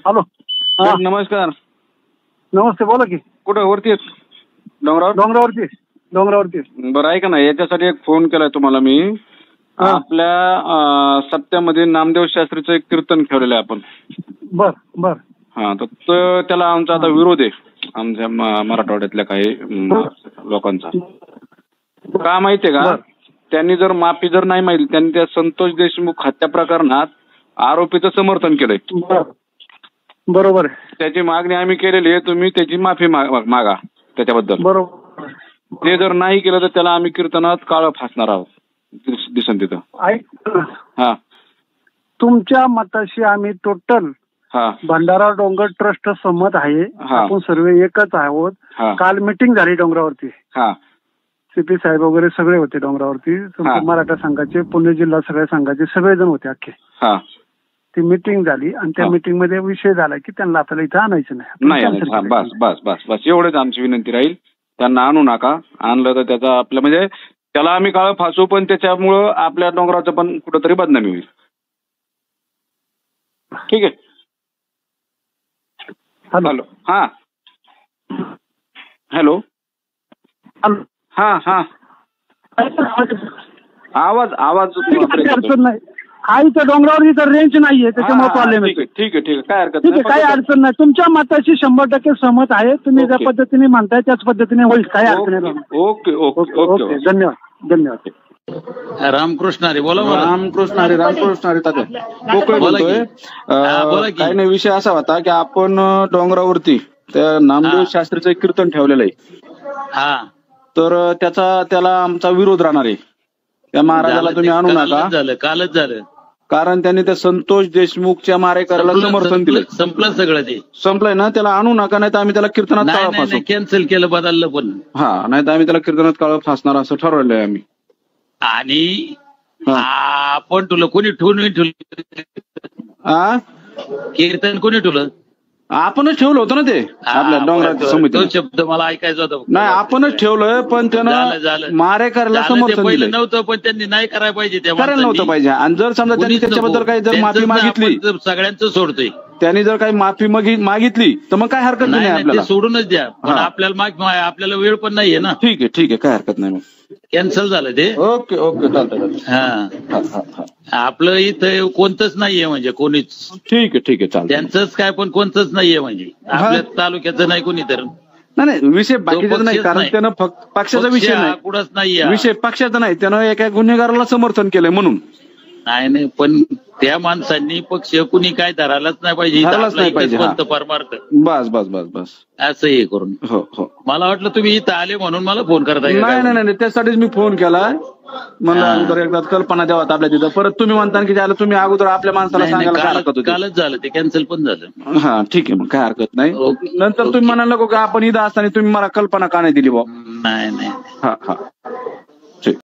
Hello. हा नमस्कार. नमस्ते, बोला की. कुठं वरती आहेत? डोंगरावर. डोंगरावरती. बरं ऐका ना, याच्यासाठी एक फोन केलाय तुम्हाला मी. आपल्या सप्त्यामध्ये नामदेव शास्त्रीचं एक कीर्तन ठेवलेलं आहे आपण. बर बर. हा, तर त्याला आमचा आता विरोध आहे, आमच्या मराठवाड्यातल्या काही लोकांचा. का माहितीये का? त्यांनी जर माफी जर नाही मागितली, त्यांनी त्या संतोष देशमुख हत्या प्रकरणात आरोपीचं समर्थन केलंय. बरोबर आहे. त्याची मागणी आम्ही केलेली आहे, तुम्ही त्याची माफी मागा त्याच्याबद्दल. बरोबर. ते जर नाही केलं तर त्याला आम्ही कीर्तनात काळं फासणार आहोत, दिसन तिथं. हा, तुमच्या मताशी आम्ही टोटल भंडारा डोंगर ट्रस्ट सहमत आहे. आपण सर्व एकच आहोत. काल मीटिंग झाली डोंगरावरती. सीपी साहेब वगैरे सगळे होते डोंगरावरती. मराठा संघाचे, पुणे जिल्हा सगळ्या संघाचे सगळेजण होते अख्खे. ती मीटिंग झाली आणि त्या मीटिंग मध्ये विषय झाला की त्यांना आपल्याला इथं आणायचं नाही. बस बस बस बस एवढंच आमची विनंती राहील. त्यांना आणू नका. आणलं तर त्याचा आपल्या म्हणजे त्याला आम्ही काळं फासू, पण त्याच्यामुळं आपल्या डोंगराचं पण कुठंतरी बदनामी होईल. ठीक आहे. हॅलो. हा हॅलो. हा हा, आवाज अडचण नाही. हा, इथं डोंगरावरती तर रेंज नाहीये, त्याच्यामुळे प्रॉब्लेम आहे. ठीक आहे, काय हरकत नाही. काही अडचण नाही. तुमच्या मताशी 100% सहमत आहे. तुम्ही ज्या पद्धतीने म्हणताय त्याच पद्धतीने होईल. काही अडचण नाही. Okay okay okay. धन्यवाद. रामकृष्ण हरी. बोला. रामकृष्ण हरी तात्या. पोकळे बोलतोय. काही नाही, विषय असा होता की आपण डोंगरावरती त्या नामदेव शास्त्रीचं एक कीर्तन ठेवलेलं आहे. तर त्याला आमचा विरोध राहणार आहे. त्या महाराजाला तुम्ही आणू नका. कालच झालं. कारण त्यांनी त्या संतोष देशमुखच्या मारेकऱ्याला समर्थन दिलं. संपलं सगळं, ते संपलंय ना. त्याला आणू नका, नाही तर आम्ही त्याला कीर्तनात काळं फासू. कॅन्सल केलं, बदललं पण. नाही तर आम्ही त्याला कीर्तनात काळं फासणार असं ठरवलंय आम्ही. आणि आपण तुला कोणी ठेवलं कीर्तन, कोणी ठेवलं? आपणच ठेवलं होतं ना ते आपल्या डोंगराच्या समिती. तो शब्द मला ऐकायचा होता. नाही, आपणच ठेवलं, पण त्यानं मारेकऱ्याला समर्थन दिलं नव्हतं. पण त्यांनी नाही करायला पाहिजे, करायला नव्हतं पाहिजे. आणि जर समजा त्यांनी त्याच्याबद्दल काही जर माफी मागितली, सगळ्यांचं सोडतोय. त्यांनी जर काही माफी मागितली तर मग काय हरकत नाही आपल्याला. सोडूनच द्या. पण आपल्याला वेळ पण नाहीये ना. ठीक आहे, काय हरकत नाही. मग कॅन्सल झालं ते. ओके चालतं. आपलं इथं कोणतंच नाहीये, म्हणजे कोणीच. ठीक आहे चालतं. त्यांचंच काय, पण कोणतंच नाहीये, म्हणजे आपल्या तालुक्याचं नाही कोणी. तर नाही, विषय बाकीचा नाही. कारण त्यानं फक्त पक्षाचा विषय नाही, कुठंच नाहीये विषय पक्षाचा नाही. त्यानं एका गुन्हेगाराला समर्थन केलंय म्हणून. नाही, पण त्या माणसांनी पक्ष कुणी काय धरायलाच नाही पाहिजे. परमार्थ. बस असं हे करून. हो. मला वाटलं तुम्ही इथं आले म्हणून मला फोन करताय. नाही, त्यासाठीच मी फोन केला. मला अगोदर एकदा कल्पना द्यावात आपल्या तिथं. परत तुम्ही म्हणता की झालं, तुम्ही अगोदर आपल्या माणसाला सांगायला काय हरकत होती. कालच झालं ते, कॅन्सल पण झालं. ठीक आहे, मग काय हरकत नाही. नंतर तुम्ही म्हणाल की आपण इथं असताना तुम्ही मला कल्पना का नाही दिली भाऊ. नाही.